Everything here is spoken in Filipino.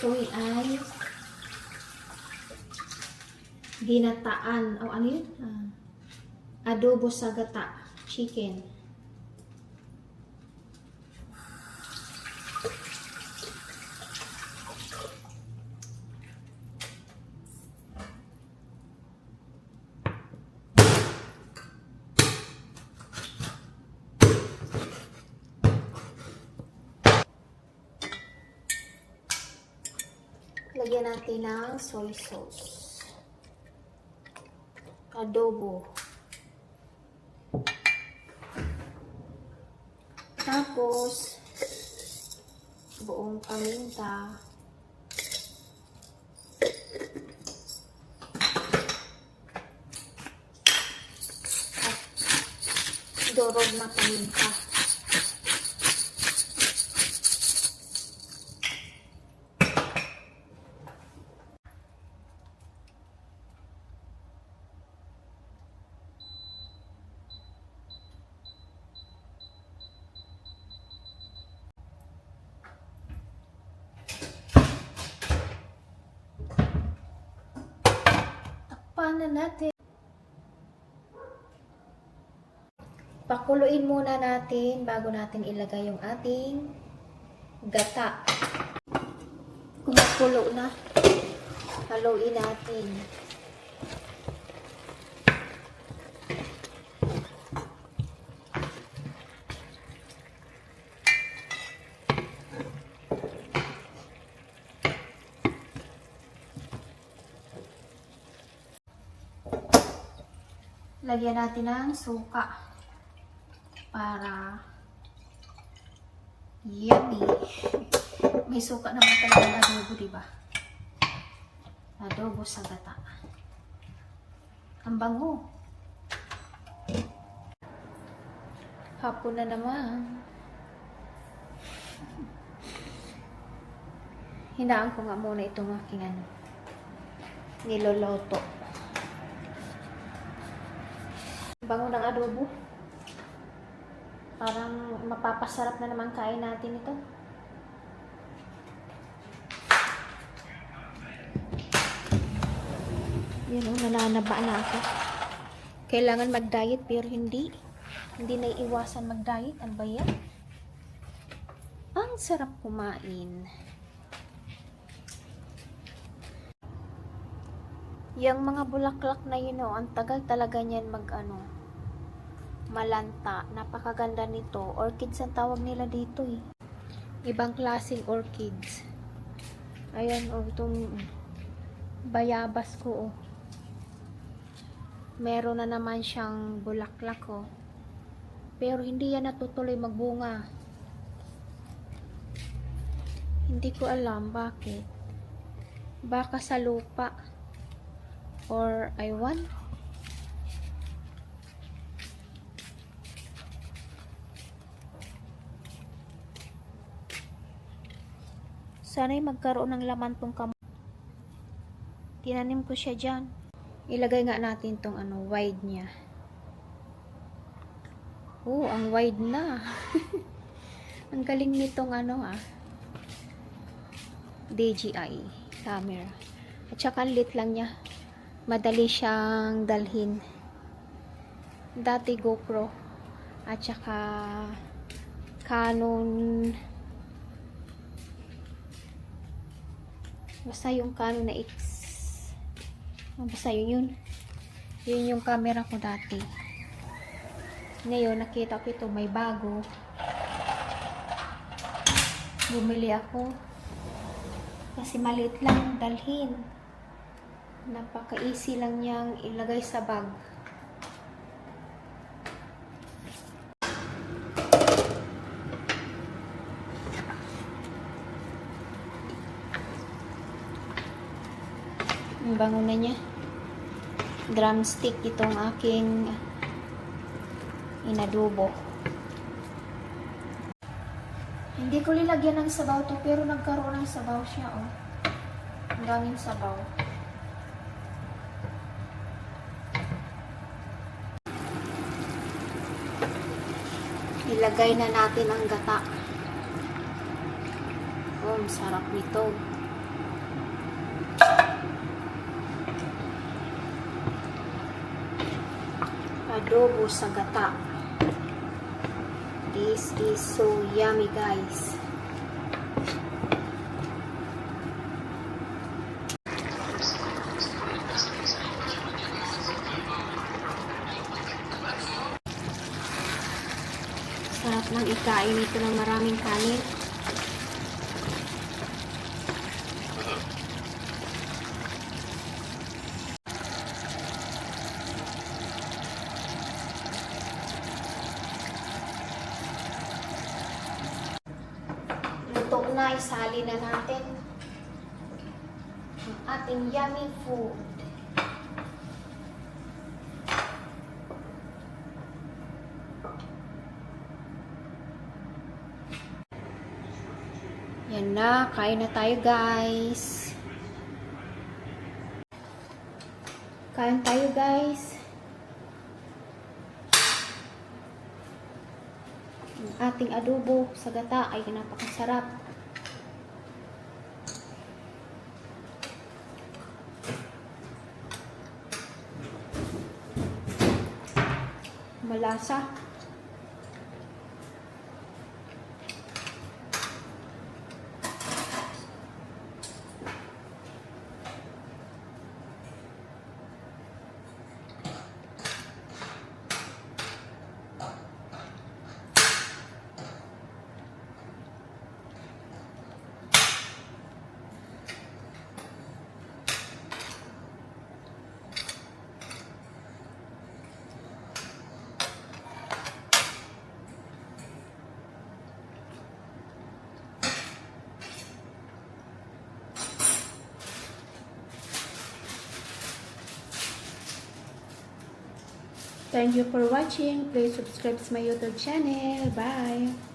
lulutuin ay ginataan. O ano yun? Adobo sa gata. Chicken. Lagyan natin ng soy sauce. Adobo. Tapos, buong paminta. At dorog na paminta. Na natin. Pakuluin muna natin bago natin ilagay yung ating gata. Kumukulo na, haluin natin. Lagyan natin ng suka para yummy. May suka naman talaga ng adobo, diba? Adobo sa gata. Ang bango. Hapon na naman. Hinaan ko nga muna itong aking niloloto. Bango ng adobo. Parang mapapasarap na naman kain natin ito. Yan o, nananaba na ako. Kailangan mag-diet pero hindi naiiwasan mag-diet. Ano ba yan? Ang sarap kumain. Yung mga bulaklak na yun o, ang tagal talaga niyan malanta. Napakaganda nito. Orchids ang tawag nila dito eh. Ibang klaseng orchids. Ayan o, itong bayabas ko o. Meron na naman siyang bulaklak o. Pero hindi yan natutuloy magbunga. Hindi ko alam bakit. Baka sa lupa. Or aywan. Sana'y magkaroon ng laman tong kamay. Tinanim ko siya dyan. Ilagay nga natin tong wide niya. Oh, ang wide na. Ang galing nitong DJI camera. At saka lit lang niya. Madali siyang dalhin. Dati GoPro. At saka Canon. Basta yung Canon na X. Basta yun. Yun yung camera ko dati. Ngayon, nakita ko ito, may bago. Bumili ako. Kasi maliit lang dalhin. Napaka-easy lang niyang ilagay sa bag. Ang bango na niya. Drumstick itong aking inadobo. Hindi ko nilagyan ng sabaw to, pero nagkaroon ng sabaw siya, oh. Ang daming sabaw. Ilagay na natin ang gata. Oh, sarap nito. adobo sa gata. This is so yummy, guys. Sarap ng ikain ito ng maraming kanin. Luto na, isali na natin ang ating yummy food. Yan na, kain na tayo, guys. Kain tayo, guys. Ang ating adobo sa gata ay napakasarap. Malasa. Thank you for watching. Please subscribe to my YouTube channel. Bye.